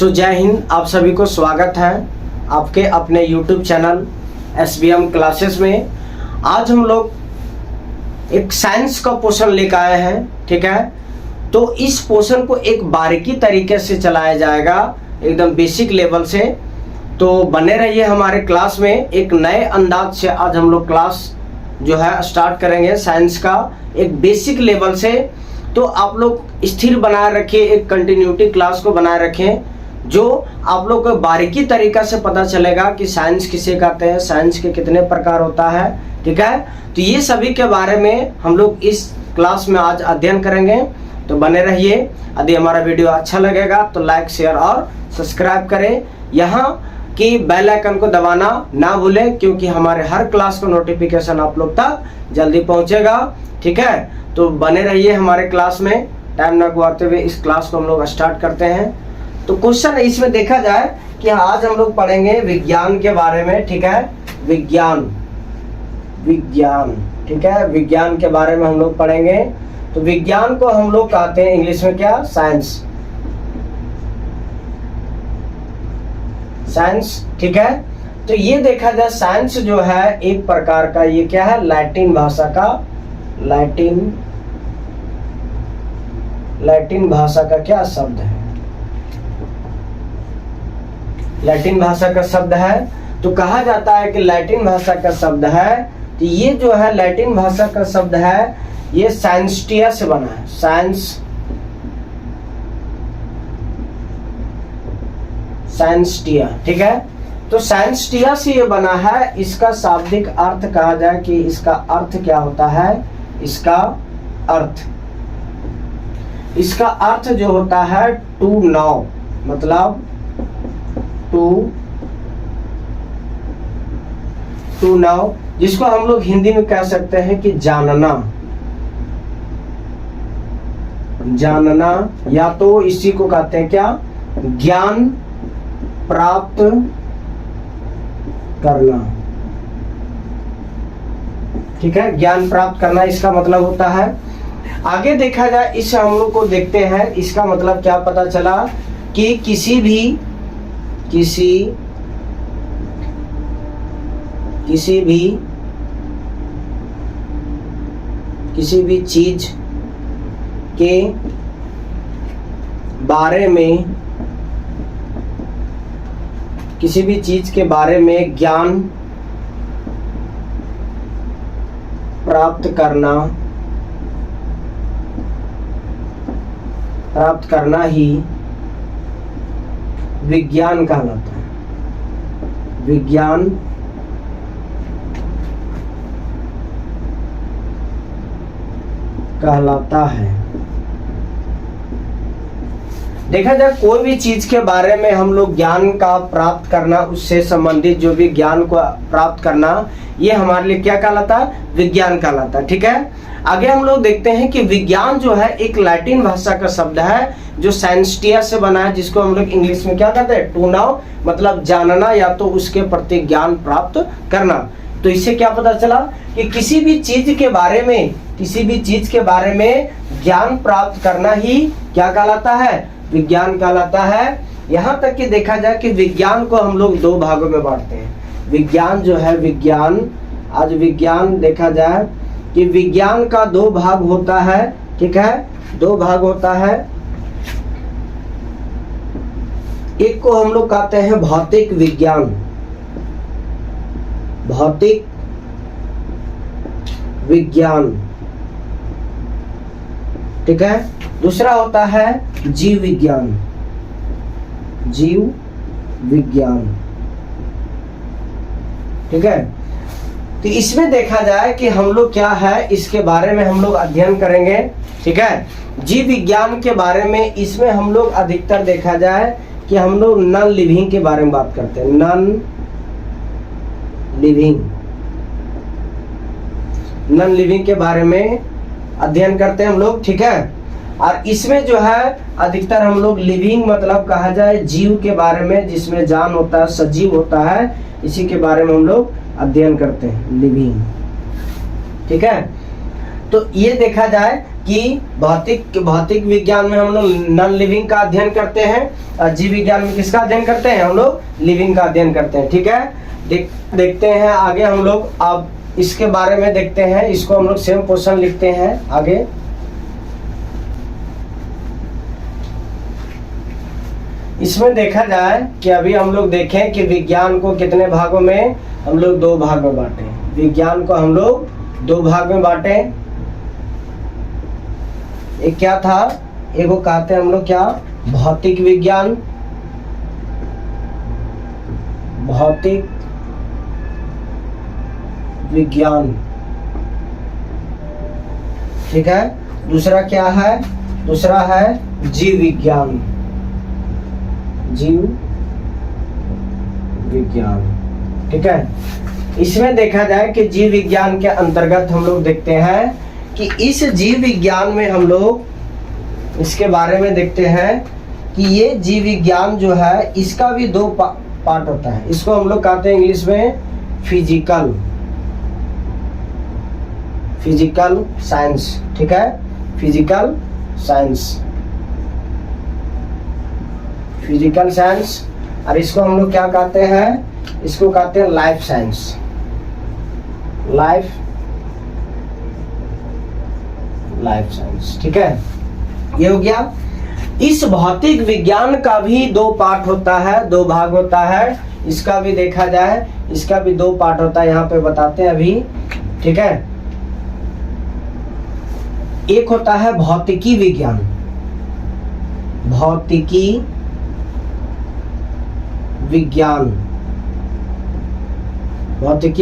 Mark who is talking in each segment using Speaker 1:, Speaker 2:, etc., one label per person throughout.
Speaker 1: जय हिंद। आप सभी को स्वागत है आपके अपने YouTube चैनल SBM क्लासेस में। आज हम लोग एक साइंस का पोर्शन लेकर आए हैं, ठीक है। तो इस पोर्शन को एक बारीकी तरीके से चलाया जाएगा, एकदम बेसिक लेवल से। तो बने रहिए हमारे क्लास में। एक नए अंदाज से आज हम लोग क्लास जो है स्टार्ट करेंगे साइंस का, एक बेसिक लेवल से। तो आप लोग स्थिर बनाए रखिए, एक कंटिन्यूटी क्लास को बनाए रखें, जो आप लोग को बारीकी तरीका से पता चलेगा कि साइंस किसे कहते हैं, साइंस के कितने प्रकार होता है, ठीक है। तो ये सभी के बारे में हम लोग इस क्लास में आज अध्ययन करेंगे। तो बने रहिए। यदि हमारा वीडियो अच्छा लगेगा तो लाइक, शेयर और सब्सक्राइब करें। यहाँ की बेल आइकन को दबाना ना भूलें, क्योंकि हमारे हर क्लास का नोटिफिकेशन आप लोग तक जल्दी पहुंचेगा, ठीक है। तो बने रहिए हमारे क्लास में। टाइम ना गवाते हुए इस क्लास को हम लोग स्टार्ट करते हैं। तो क्वेश्चन इसमें देखा जाए कि आज हम लोग पढ़ेंगे विज्ञान के बारे में, ठीक है। विज्ञान, ठीक है। विज्ञान के बारे में हम लोग पढ़ेंगे। तो विज्ञान को हम लोग कहते हैं इंग्लिश में क्या? साइंस, ठीक है। तो ये देखा जाए साइंस जो है एक प्रकार का, ये क्या है? लैटिन भाषा का, लैटिन भाषा का क्या शब्द है? लैटिन भाषा का शब्द है। तो कहा जाता है कि लैटिन भाषा का शब्द है। तो ये जो है लैटिन भाषा का शब्द है, ये साइंस्टिया से बना है। साइंस्टिया, ठीक है। तो साइंस्टिया से ये बना है। इसका शाब्दिक अर्थ कहा जाए कि इसका अर्थ क्या होता है? इसका अर्थ जो होता है टू नाउ, मतलब टू नाउ, जिसको हम लोग हिंदी में कह सकते हैं कि जानना, या तो इसी को कहते हैं क्या? ज्ञान प्राप्त करना, ठीक है। ज्ञान प्राप्त करना इसका मतलब होता है। आगे देखा जाए, इस हम लोग को देखते हैं, इसका मतलब क्या पता चला कि किसी भी चीज के बारे में, किसी भी चीज के बारे में ज्ञान प्राप्त करना ही विज्ञान कहलाता है। विज्ञान कहलाता है। देखा जाए कोई भी चीज के बारे में हम लोग ज्ञान का प्राप्त करना, उससे संबंधित जो भी ज्ञान को प्राप्त करना, ये हमारे लिए क्या कहलाता है? विज्ञान कहलाता है, ठीक है। आगे हम लोग देखते हैं कि विज्ञान जो है एक लैटिन भाषा का शब्द है, जो साइंस्टिया से बना है, जिसको हम लोग इंग्लिश में क्या कहते हैं? टू नाउ, मतलब जानना या तो उसके प्रति ज्ञान प्राप्त करना। तो इससे क्या पता चला कि किसी भी चीज के बारे में ज्ञान प्राप्त करना ही क्या कहलाता है? विज्ञान कहलाता है। यहाँ तक कि देखा जाए कि विज्ञान को हम लोग दो भागों में बांटते हैं। विज्ञान जो है, आज विज्ञान देखा जाए कि विज्ञान का दो भाग होता है, ठीक है। दो भाग होता है। एक को हम लोग कहते हैं भौतिक विज्ञान, ठीक है। दूसरा होता है जीव विज्ञान, ठीक है। तो इसमें देखा जाए कि हम लोग क्या है, इसके बारे में हम लोग अध्ययन करेंगे, ठीक है। जीव विज्ञान के बारे में इसमें हम लोग अधिकतर देखा जाए कि हम लोग नॉन लिविंग के बारे में बात करते हैं। नॉन लिविंग के बारे में अध्ययन करते हैं हम लोग, ठीक है। और इसमें जो है अधिकतर हम लोग लिविंग मतलब कहा जाए जीव के बारे में, जिसमें जान होता है, सजीव होता है, इसी के बारे में हम लोग अध्ययन करते हैं, लिविंग, ठीक है। तो ये देखा जाए कि कि भौतिक विज्ञान में हम लोग नॉन लिविंग का अध्ययन करते हैं, और जीव विज्ञान में किसका अध्ययन करते हैं? हम लोग लिविंग का अध्ययन करते हैं। ठीक है, देखते हैं आगे हम लोग। अब इसके बारे में देखते हैं, इसको हम लोग सेम क्वेश्चन लिखते हैं आगे। इसमें देखा जाए कि अभी हम लोग देखें कि विज्ञान को कितने भागों में हम लोग 2 भाग में बांटे। विज्ञान को हम लोग 2 भाग में बांटे। एक क्या था, एगो कहते हैं हम लोग क्या, भौतिक विज्ञान, भौतिक विज्ञान। ठीक है, दूसरा क्या है? दूसरा है जीव विज्ञान, जीव विज्ञान। ठीक है, इसमें देखा जाए कि जीव विज्ञान के अंतर्गत हम लोग देखते हैं कि इस जीव विज्ञान में हम लोग इसके बारे में देखते हैं कि ये जीव विज्ञान जो है इसका भी 2 पार्ट होता है। इसको हम लोग कहते हैं इंग्लिश में फिजिकल साइंस। ठीक है, फिजिकल साइंस। और इसको हम लोग क्या कहते हैं? इसको कहते हैं लाइफ साइंस। ठीक है, ये हो गया। इस भौतिक विज्ञान का भी 2 पार्ट होता है, 2 भाग होता है। इसका भी देखा जाए, इसका भी 2 पार्ट होता है, यहाँ पे बताते हैं अभी। ठीक है, एक होता है भौतिकी विज्ञान, भौतिकी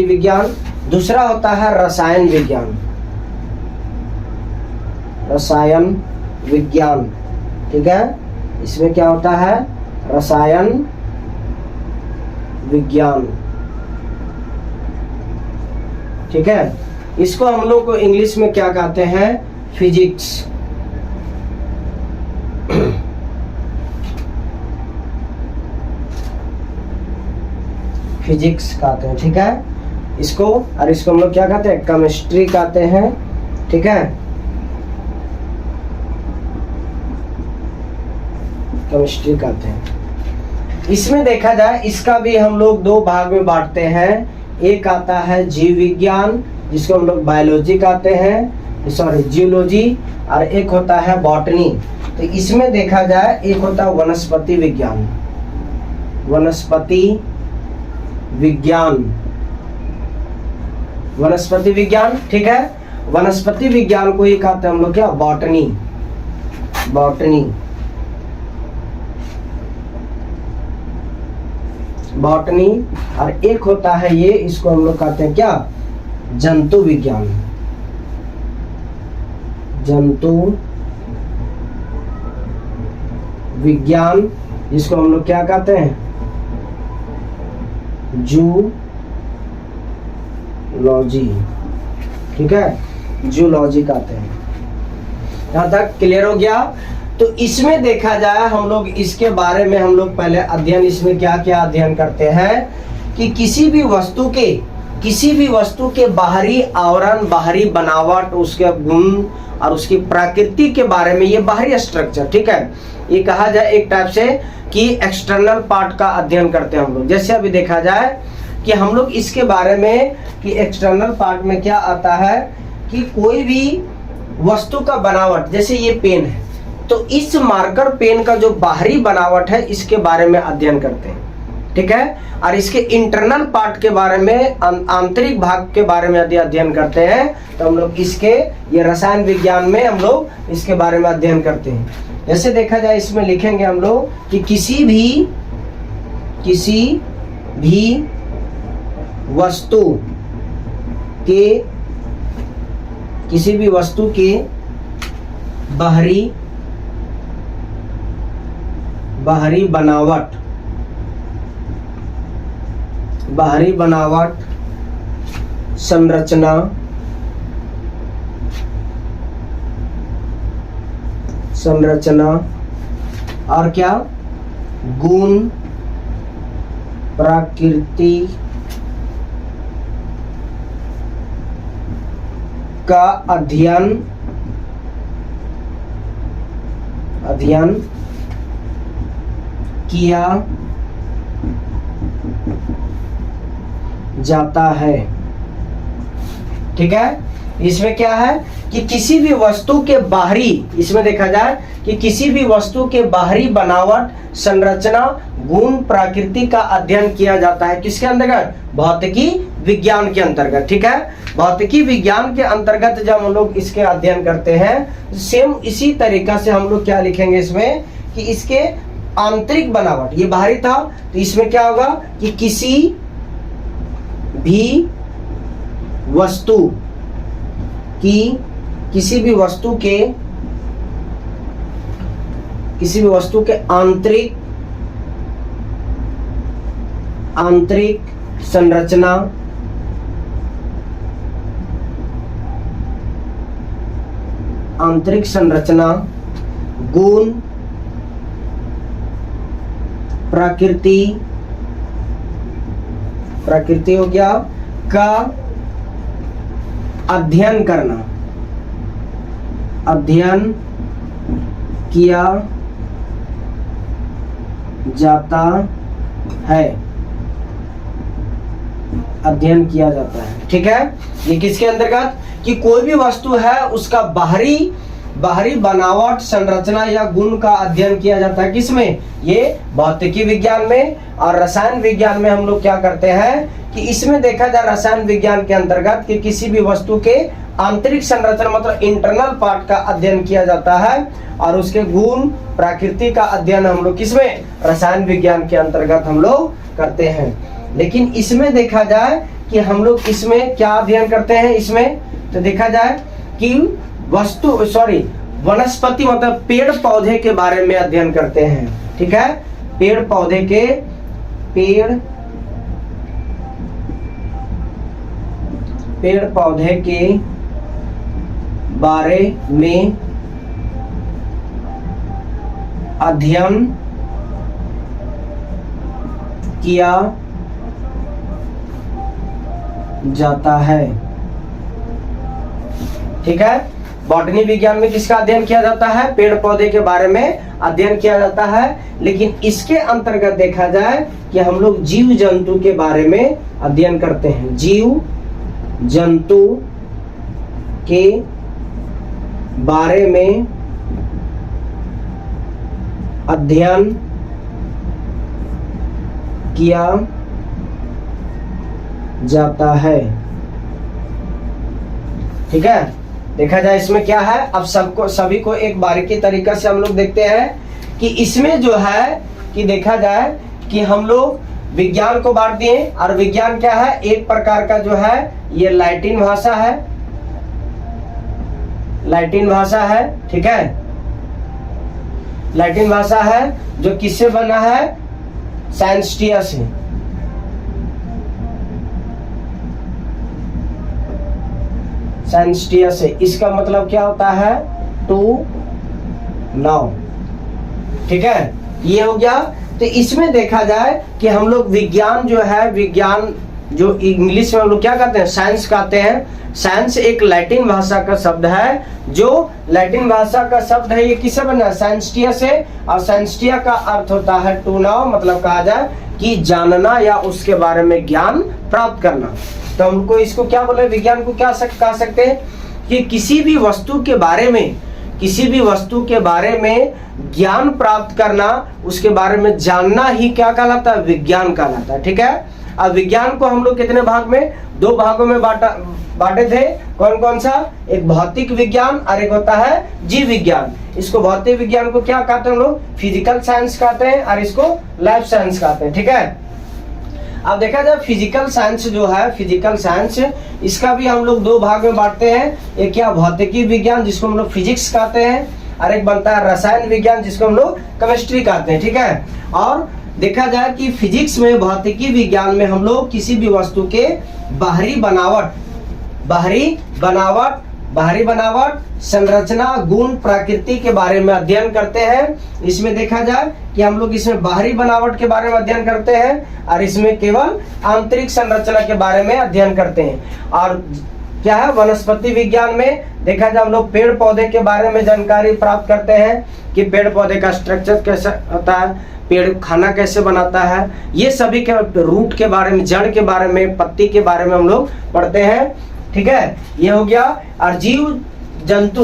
Speaker 1: विज्ञान। दूसरा होता है रसायन विज्ञान। ठीक है, इसमें क्या होता है? रसायन विज्ञान। ठीक है, इसको हम लोग को इंग्लिश में क्या कहते हैं? फिजिक्स। फिजिक्स कहते हैं। ठीक है, इसको और इसको हम लोग क्या कहते हैं? केमिस्ट्री कहते हैं। ठीक है, केमिस्ट्री कहते हैं। इसमें देखा जाए, इसका भी हम लोग 2 भाग में बांटते हैं। एक आता है जीव विज्ञान, जिसको हम लोग बायोलॉजी कहते हैं, सॉरी जियोलॉजी, और एक होता है बॉटनी। तो इसमें देखा जाए, एक होता है वनस्पति विज्ञान। ठीक है, वनस्पति विज्ञान को ही कहते हैं हम लोग क्या? बॉटनी। और एक होता है ये, इसको हम लोग कहते हैं क्या? जंतु विज्ञान, जिसको हम लोग क्या कहते हैं? जूलॉजी। ठीक है, जूलॉजी कहते हैं। यहाँ तक क्लियर हो गया? तो इसमें देखा जाए, हम लोग इसके बारे में हम लोग पहले अध्ययन, इसमें क्या क्या अध्ययन करते हैं कि किसी भी वस्तु के बाहरी आवरण, बाहरी बनावट, उसके गुण और उसकी प्रकृति के बारे में, ये बाहरी स्ट्रक्चर। ठीक है, ये कहा जाए एक टाइप से कि एक्सटर्नल पार्ट का अध्ययन करते हैं हम लोग। जैसे अभी देखा जाए कि हम लोग इसके बारे में कि एक्सटर्नल पार्ट में क्या आता है कि कोई भी वस्तु का बनावट, जैसे ये पेन है, तो इस मार्कर पेन का जो बाहरी बनावट है, इसके बारे में अध्ययन करते हैं। ठीक है, और इसके इंटरनल पार्ट के बारे में, आंतरिक भाग के बारे में यदि अध्ययन करते हैं, तो हम लोग इसके, ये रसायन विज्ञान में हम लोग इसके बारे में अध्ययन करते हैं। जैसे देखा जाए, इसमें लिखेंगे हम लोग कि किसी भी वस्तु के बाहरी बनावट, संरचना, और क्या? गुण, प्रकृति का अध्ययन अध्ययन किया जाता है। ठीक है, इसमें क्या है कि किसी भी वस्तु के बाहरी, इसमें देखा जाए कि किसी भी वस्तु के बाहरी बनावट, संरचना, गुण, प्रकृति का अध्ययन किया जाता है। किसके अंतर्गत? भौतिकी विज्ञान के अंतर्गत। ठीक है, भौतिकी विज्ञान के अंतर्गत जब हम लोग इसके अध्ययन करते हैं, सेम इसी तरीका से हम लोग क्या लिखेंगे इसमें कि इसके आंतरिक बनावट, ये बाहरी था तो इसमें क्या होगा कि किसी भी वस्तु के आंतरिक संरचना, गुण, प्रकृति हो गया का अध्ययन किया जाता है। ठीक है, ये किसके अंतर्गत कि कोई भी वस्तु है उसका बाहरी बनावट, संरचना या गुण का अध्ययन किया जाता है। किसमें? ये भौतिकी विज्ञान में। और रसायन विज्ञान में हम लोग क्या करते हैं कि इसमें देखा जाए रसायन विज्ञान के अंतर्गत कि किसी भी वस्तु के आंतरिक संरचना मतलब इंटरनल पार्ट का अध्ययन किया जाता है, और उसके गुण, प्रकृति का अध्ययन हम लोग किसमें? रसायन विज्ञान के अंतर्गत हम लोग करते हैं। लेकिन इसमें देखा जाए कि हम लोग इसमें क्या अध्ययन करते हैं, इसमें तो देखा जाए कि वनस्पति मतलब पेड़ पौधे के बारे में अध्ययन करते हैं। ठीक है, पेड़ पौधे के बारे में अध्ययन किया जाता है। ठीक है, बॉटनी विज्ञान में किसका अध्ययन किया जाता है? पेड़ पौधे के बारे में अध्ययन किया जाता है। लेकिन इसके अंतर्गत देखा जाए कि हम लोग जीव जंतु के बारे में अध्ययन करते हैं। जीव जंतु के बारे में अध्ययन किया जाता है। ठीक है, देखा जाए इसमें क्या है। अब सभी को एक बारीकी तरीका से हम लोग देखते हैं कि इसमें जो है कि देखा जाए कि हम लोग विज्ञान को बांट दिए, और विज्ञान क्या है? एक प्रकार का जो है ये लैटिन भाषा है। ठीक है, लैटिन भाषा है जो किससे बना है? सैंस्टिया से। इसका मतलब क्या होता है? Two now. ठीक है, ये हो गया। तो इसमें देखा जाए कि हम लोग विज्ञान जो इंग्लिश में हम लोग क्या कहते हैं? साइंस कहते हैं। साइंस एक लैटिन भाषा का शब्द है, जो लैटिन भाषा का शब्द है ये किससे बना है? सैंस्टिया से। और सैंस्टिया का अर्थ होता है टू नाउ, मतलब कहा जाए कि जानना या उसके बारे में ज्ञान प्राप्त करना। तो हमको इसको क्या बोले? विज्ञान को क्या कह सकते हैं कि किसी भी वस्तु के बारे में ज्ञान प्राप्त करना, उसके बारे में जानना ही क्या कहलाता है? विज्ञान कहलाता है। ठीक है, अब विज्ञान को हम लोग कितने भाग में? 2 भागों में बांटे थे। कौन कौन सा? एक भौतिक विज्ञान और एक होता है जीव विज्ञान। इसको भौतिक विज्ञान को क्या कहते हैं हम लोग? फिजिकल साइंस कहते हैं, और इसको लाइफ साइंस कहते हैं। ठीक है, अब देखा जाए फिजिकल साइंस जो है, फिजिकल साइंस इसका भी हम लोग 2 भाग में बांटते हैं। एक क्या? भौतिकी विज्ञान जिसको हम लोग फिजिक्स कहते हैं, और एक बनता है रसायन विज्ञान जिसको हम लोग केमिस्ट्री कहते हैं। ठीक है, और देखा जाए कि फिजिक्स में, भौतिकी विज्ञान में हम लोग किसी भी वस्तु के बाहरी बनावट, संरचना, गुण, प्रकृति के बारे में अध्ययन करते हैं। इसमें देखा जाए कि हम लोग इसमें बाहरी बनावट के बारे में अध्ययन करते हैं, और इसमें केवल आंतरिक संरचना के बारे में अध्ययन करते हैं। और क्या है, वनस्पति विज्ञान में देखा जाए हम लोग पेड़ पौधे के बारे में जानकारी प्राप्त करते हैं कि पेड़ पौधे का स्ट्रक्चर कैसे होता है, पेड़ खाना कैसे बनाता है, ये सभी के रूट के बारे में, जड़ के बारे में, पत्ती के बारे में हम लोग पढ़ते हैं। ठीक है, ये हो गया। और जंतु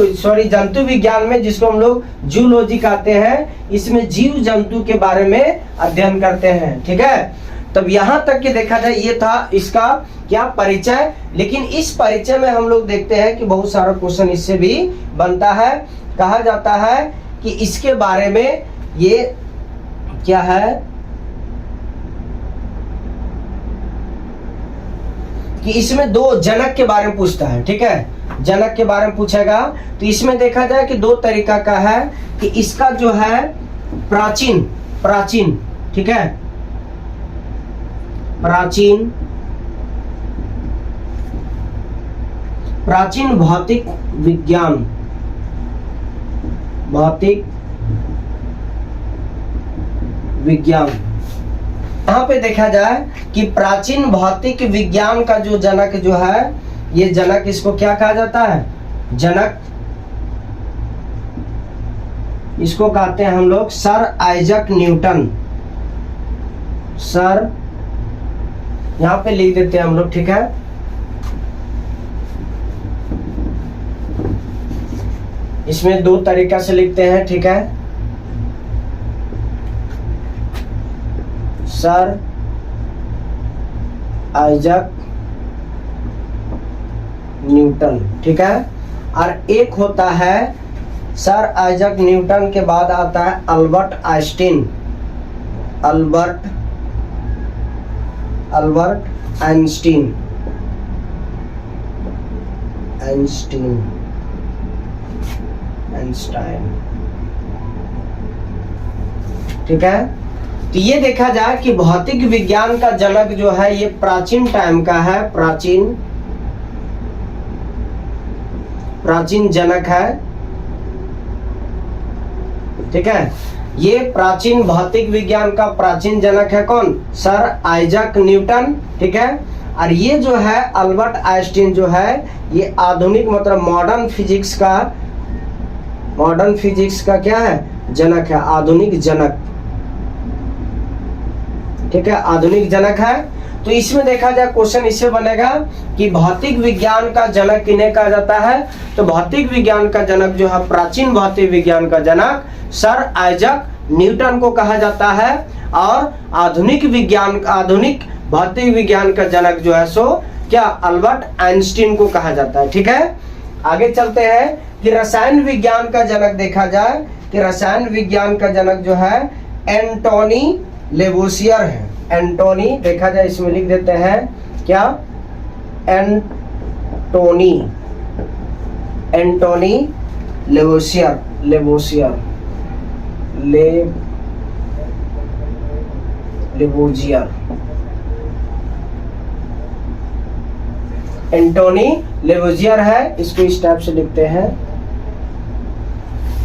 Speaker 1: विज्ञान में, जिसको हम लोग जूलॉजी कहते हैं, इसमें जीव जंतु के बारे में अध्ययन करते हैं। ठीक है, तब यहाँ तक कि देखा जाए ये था इसका क्या परिचय। लेकिन इस परिचय में हम लोग देखते हैं कि बहुत सारा क्वेश्चन इससे भी बनता है। कहा जाता है कि इसके बारे में ये क्या है कि इसमें दो जनक के बारे में पूछता है। ठीक है, जनक के बारे में पूछेगा तो इसमें देखा जाए कि दो तरीका का है कि इसका जो है प्राचीन ठीक है, प्राचीन भौतिक विज्ञान यहाँ पे देखा जाए कि प्राचीन भौतिक विज्ञान का जो जनक जो है, ये जनक, इसको क्या कहा जाता है, जनक, इसको कहते हैं हम लोग सर आइजक न्यूटन। सर यहाँ पे लिख देते हैं हम लोग। ठीक है, इसमें दो तरीका से लिखते हैं। ठीक है, सर आइजक न्यूटन। ठीक है, और एक होता है सर आइजक न्यूटन के बाद आता है अल्बर्ट आइंस्टीन। Albert Einstein. ठीक है, तो ये देखा जाए कि भौतिक विज्ञान का जनक जो है ये प्राचीन टाइम का है, प्राचीन जनक है। ठीक है, ये प्राचीन भौतिक विज्ञान का प्राचीन जनक है कौन, सर आइजक न्यूटन। ठीक है, और ये जो है अल्बर्ट आइंस्टीन जो है ये आधुनिक मतलब मॉडर्न फिजिक्स का क्या है, जनक है, आधुनिक जनक। ठीक है, आधुनिक जनक है। तो इसमें देखा जाए क्वेश्चन इससे बनेगा कि भौतिक विज्ञान का जनक किन्हें कहा जाता है, तो भौतिक विज्ञान का जनक जो है, प्राचीन भौतिक विज्ञान का जनक सर आइजक न्यूटन को कहा जाता है। और आधुनिक भौतिक विज्ञान का जनक जो है सो क्या, अल्बर्ट आइंस्टीन को कहा जाता है। ठीक है, आगे चलते हैं कि रसायन विज्ञान का जनक देखा जाए कि रसायन विज्ञान का जनक जो है एंटोनी लेवोसियर है। एंटोनी देखा जाए इसमें लिख देते हैं क्या, एंटोनी लेवोसियर। एंटोनी लेवोसियर है, इसको इस टाइप से लिखते हैं,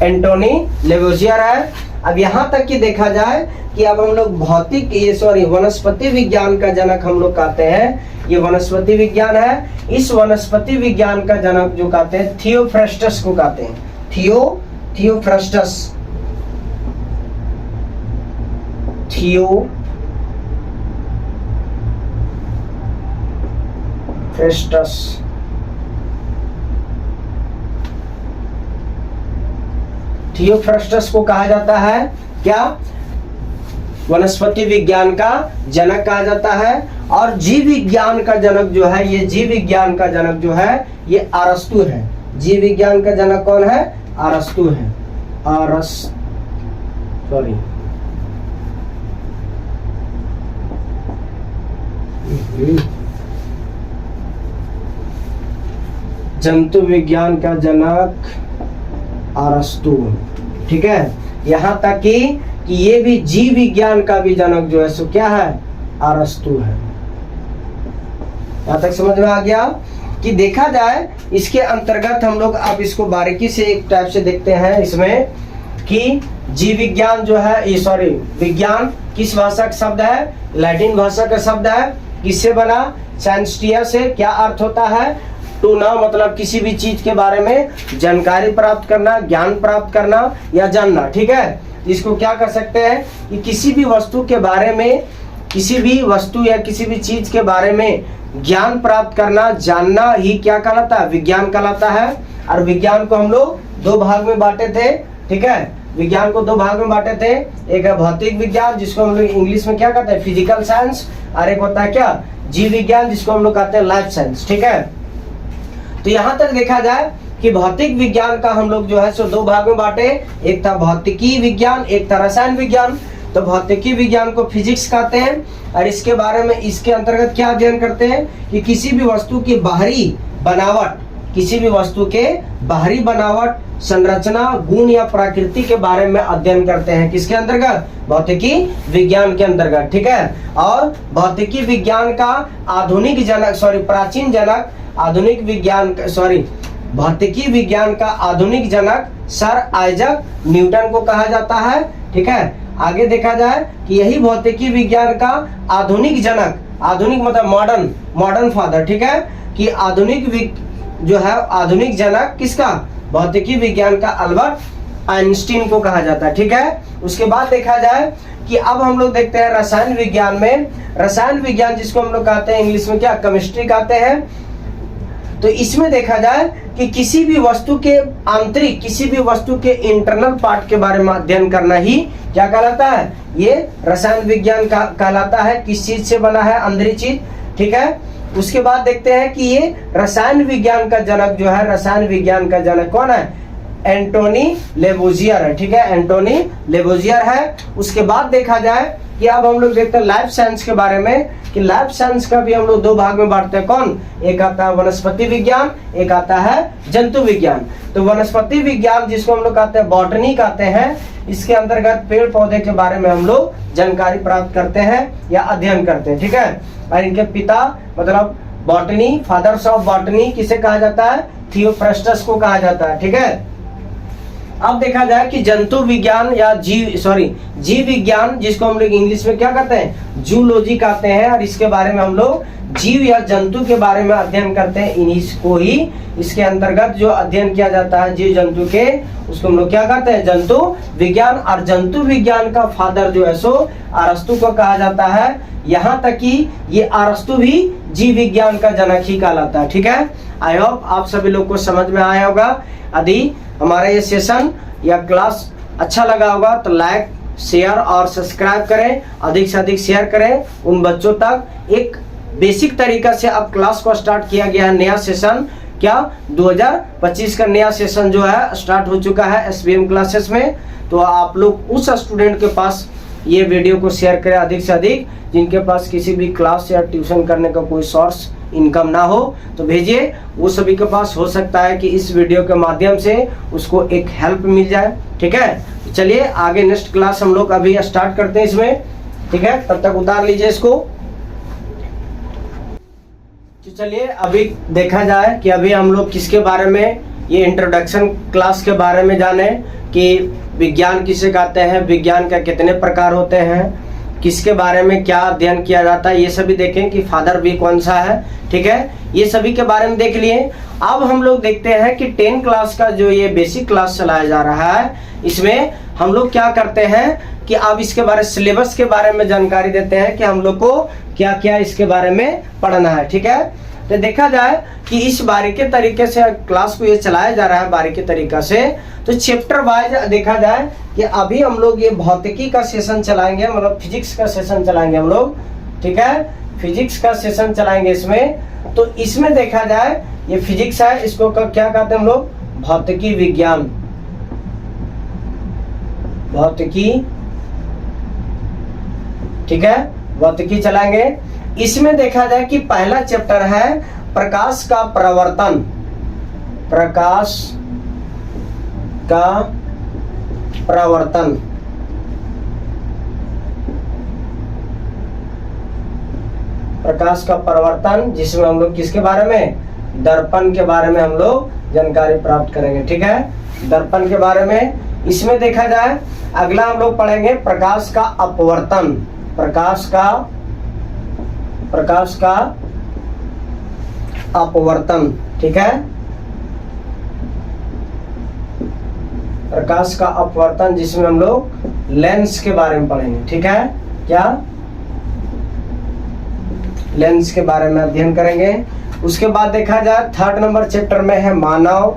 Speaker 1: एंटोनी लेवोसियर है। अब यहाँ तक कि देखा जाए कि अब हम लोग वनस्पति विज्ञान का जनक हम लोग कहते हैं, ये वनस्पति विज्ञान है। इस वनस्पति विज्ञान का जनक जो कहते हैं थियोफ्रास्टस को कहते हैं, थियोफ्रास्टस। थियोफ्रास्टस को कहा जाता है क्या, वनस्पति विज्ञान का जनक कहा जाता है। और जीव विज्ञान का जनक जो है, ये जीव विज्ञान का जनक जो है ये अरस्तु है। जीव विज्ञान का जनक कौन है, अरस्तु है। जंतु विज्ञान का जनक अरस्तु। ठीक है, यहाँ तक कि ये भी जीव विज्ञान का भी जनक जो है सो क्या है, अरस्तु है। यहाँ तक समझ में आ गया कि देखा जाए इसके अंतर्गत हम लोग अब इसको बारीकी से एक टाइप से देखते हैं इसमें कि जीव विज्ञान जो है, विज्ञान किस भाषा का शब्द है, लैटिन भाषा का शब्द है। किससे बना, साइंटिया से। क्या अर्थ होता है, टू नो मतलब किसी भी चीज के बारे में जानकारी प्राप्त करना, ज्ञान प्राप्त करना या जानना, ठीक है। इसको क्या कर सकते हैं कि किसी भी वस्तु के बारे में, किसी भी वस्तु या किसी भी चीज के बारे में ज्ञान प्राप्त करना, जानना ही क्या कहलाता है, विज्ञान कहलाता है। और विज्ञान को हम लोग दो भाग में बांटे थे, ठीक है। विज्ञान को दो भाग में बांटे थे, एक है भौतिक विज्ञान जिसको हम लोग इंग्लिश में क्या कहते हैं, फिजिकल साइंस, और एक होता है क्या, जीव विज्ञान जिसको हम लोग कहते हैं लाइफ साइंस, ठीक है। तो यहाँ तक देखा जाए कि भौतिक विज्ञान का हम लोग जो है सो दो भाग में बांटे, एक था भौतिकी विज्ञान, एक था रसायन विज्ञान। तो भौतिकी विज्ञान को फिजिक्स कहते हैं और इसके बारे में, इसके अंतर्गत क्या अध्ययन करते हैं कि किसी भी वस्तु की बाहरी बनावट, किसी भी वस्तु के बाहरी बनावट, संरचना, गुण या प्रकृति के बारे में अध्ययन करते हैं। किसके अंतर्गत, भौतिकी विज्ञान के अंतर्गत, ठीक है। और भौतिकी विज्ञान का आधुनिक जनक, प्राचीन जनक, आधुनिक विज्ञान, भौतिकी विज्ञान का आधुनिक जनक सर आइजक न्यूटन को कहा जाता है, ठीक है। आगे देखा जाए कि यही भौतिकी विज्ञान का आधुनिक जनक, आधुनिक मतलब मॉडर्न फादर, ठीक है, कि आधुनिक जो है आधुनिक जनक किसका, भौतिकी विज्ञान का अल्बर्ट आइंस्टीन को कहा जाता है, ठीक है। उसके बाद देखा जाए कि अब हम लोग देखते हैं रसायन विज्ञान में, रसायन विज्ञान जिसको हम लोग कहते हैं इंग्लिश में क्या, केमिस्ट्री कहते हैं। तो इसमें देखा जाए कि किसी भी वस्तु के आंतरिक, किसी भी वस्तु के इंटरनल पार्ट के बारे में अध्ययन करना ही क्या कहलाता है, ये रसायन विज्ञान का कहलाता है। किस चीज से बना है, अंदरी चीज, ठीक है। उसके बाद देखते हैं कि ये रसायन विज्ञान का जनक जो है, रसायन विज्ञान का जनक कौन है, एंटोनी लेवोजियर है, ठीक है, एंटोनी लेवोजियर है। उसके बाद देखा जाए कि अब हम लोग देखते हैं लाइफ साइंस के बारे में, कि लाइफ साइंस का भी हम लोग दो भाग में बांटते हैं। कौन, एक आता है वनस्पति विज्ञान, एक आता है जंतु विज्ञान। तो वनस्पति विज्ञान जिसको हम लोग कहते हैं बॉटनी कहते हैं, इसके अंतर्गत पेड़ पौधे के बारे में हम लोग जानकारी प्राप्त करते हैं या अध्ययन करते हैं, ठीक है। और इनके पिता मतलब बॉटनी, फादर्स ऑफ बॉटनी किसे कहा जाता है, थियोफ्रास्टस को कहा जाता है, ठीक है। अब देखा जाए कि जंतु विज्ञान या जीव विज्ञान जिसको हम लोग इंग्लिश में क्या कहते हैं, जूलॉजी कहते हैं, और इसके बारे में हम लोग जीव या जंतु के बारे में अध्ययन करते हैं। इनको ही इसके अंतर्गत जो अध्ययन किया जाता है जीव जंतु के, उसको हम लोग क्या कहते हैं, जंतु विज्ञान। और जंतु विज्ञान का फादर जो है सो अरस्तु को कहा जाता है। यहाँ तक कि ये अरस्तु भी जीव विज्ञान का जनक ही कहलाता है, ठीक है। आई होप आप सभी लोग को समझ में आया होगा। यदि हमारा ये सेशन या क्लास अच्छा लगा होगा तो लाइक, शेयर और सब्सक्राइब करें, अधिक से अधिक शेयर करें उन बच्चों तक। एक बेसिक तरीका से अब क्लास को स्टार्ट किया गया है, नया सेशन क्या 2025 का नया सेशन जो है स्टार्ट हो चुका है एसबीएम क्लासेस में। तो आप लोग उस स्टूडेंट के पास ये वीडियो को शेयर करें अधिक से अधिक, जिनके पास किसी भी क्लास या ट्यूशन करने का कोई सोर्स इनकम ना हो तो भेजिए। वो सभी के पास हो सकता है कि इस वीडियो के माध्यम से उसको एक हेल्प मिल जाए, ठीक है। तो चलिए आगे नेक्स्ट क्लास हम लोग अभी स्टार्ट करते हैं इसमें, ठीक है। तब तक उतार लीजिए इसको। तो चलिए अभी देखा जाए कि अभी हम लोग किसके बारे में, ये इंट्रोडक्शन क्लास के बारे में जाने कि विज्ञान किसे कहते हैं, विज्ञान का कितने प्रकार होते हैं, किसके बारे में क्या अध्ययन किया जाता है, ये सभी देखें कि फादर भी कौन सा है, ठीक है। ये सभी के बारे में देख लिए। अब हम लोग देखते हैं कि 10 क्लास का जो ये बेसिक क्लास चलाया जा रहा है, इसमें हम लोग क्या करते हैं कि अब इसके बारे सिलेबस के बारे में जानकारी देते हैं कि हम लोग को क्या क्या इसके बारे में पढ़ना है, ठीक है। तो देखा जाए कि इस बारीकी तरीके से क्लास को ये चलाया जा रहा है बारीकी तरीका से। तो चैप्टर वाइज देखा जाए कि अभी हम लोग ये भौतिकी का सेशन चलाएंगे, मतलब फिजिक्स का सेशन चलाएंगे हम लोग, ठीक है। फिजिक्स का सेशन चलाएंगे इसमें। तो इसमें देखा जाए ये फिजिक्स है, इसको क्या कहते हैं हम लोग, भौतिकी विज्ञान, भौतिकी, ठीक है, भौतिकी चलाएंगे। इसमें देखा जाए कि पहला चैप्टर है प्रकाश का प्रवर्तन, प्रकाश का प्रवर्तन, प्रकाश का प्रवर्तन, जिसमें हम लोग किसके बारे में, दर्पण के बारे में हम लोग जानकारी प्राप्त करेंगे, ठीक है, दर्पण के बारे में। इसमें देखा जाए अगला हम लोग पढ़ेंगे प्रकाश का अपवर्तन, प्रकाश का अपवर्तन, ठीक है। प्रकाश का अपवर्तन, जिसमें हम लोग लेंस के बारे में पढ़ेंगे, ठीक है। क्या? लेंस के बारे में अध्ययन करेंगे। उसके बाद देखा जाए 3rd नंबर चैप्टर में है मानव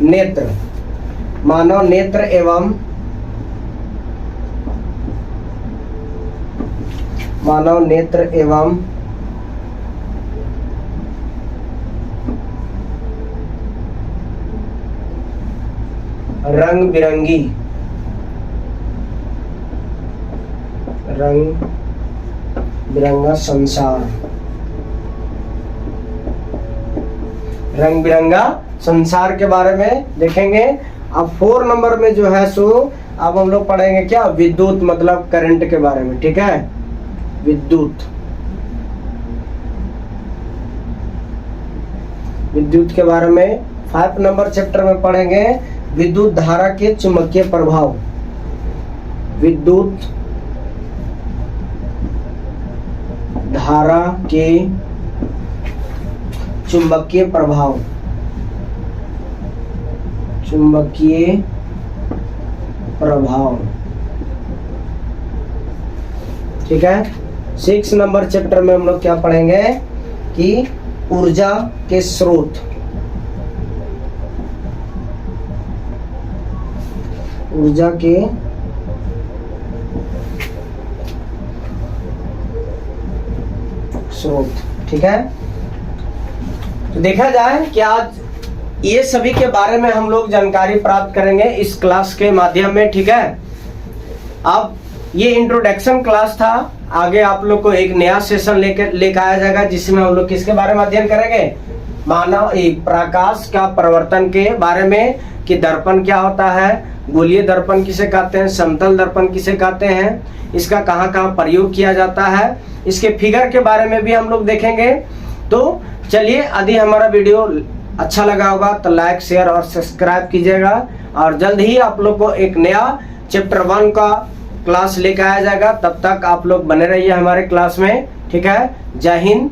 Speaker 1: नेत्र। मानव नेत्र एवं रंग बिरंगा संसार। रंग बिरंगा संसार के बारे में देखेंगे। अब 4 नंबर में जो है सो अब हम लोग पढ़ेंगे क्या? विद्युत, मतलब करंट के बारे में, ठीक है। विद्युत के बारे में 5 नंबर चैप्टर में पढ़ेंगे विद्युत धारा के चुंबकीय प्रभाव। विद्युत धारा के चुंबकीय प्रभाव, ठीक है। 6 नंबर चैप्टर में हम लोग क्या पढ़ेंगे कि ऊर्जा के स्रोत। ठीक है। तो देखा जाए कि आज ये सभी के बारे में हम लोग जानकारी प्राप्त करेंगे इस क्लास के माध्यम में, ठीक है। अब ये इंट्रोडक्शन क्लास था। आगे आप लोग को एक नया सेशन लेकर आया जाएगा, जिसमें हम लोग किसके बारे में अध्ययन करेंगे? प्रकाश का प्रवर्तन के बारे में, कि दर्पण क्या होता है, गोलीय दर्पण किसे कहते हैं, समतल दर्पण किसे कहते हैं, इसका कहाँ कहाँ प्रयोग किया जाता है, इसके फिगर के बारे में भी हम लोग देखेंगे। तो चलिए, यदि हमारा वीडियो अच्छा लगा होगा तो लाइक, शेयर और सब्सक्राइब कीजिएगा। और जल्द ही आप लोग को एक नया चैप्टर 1 का क्लास लेकर आया जाएगा। तब तक आप लोग बने रहिए हमारे क्लास में, ठीक है। जय हिंद।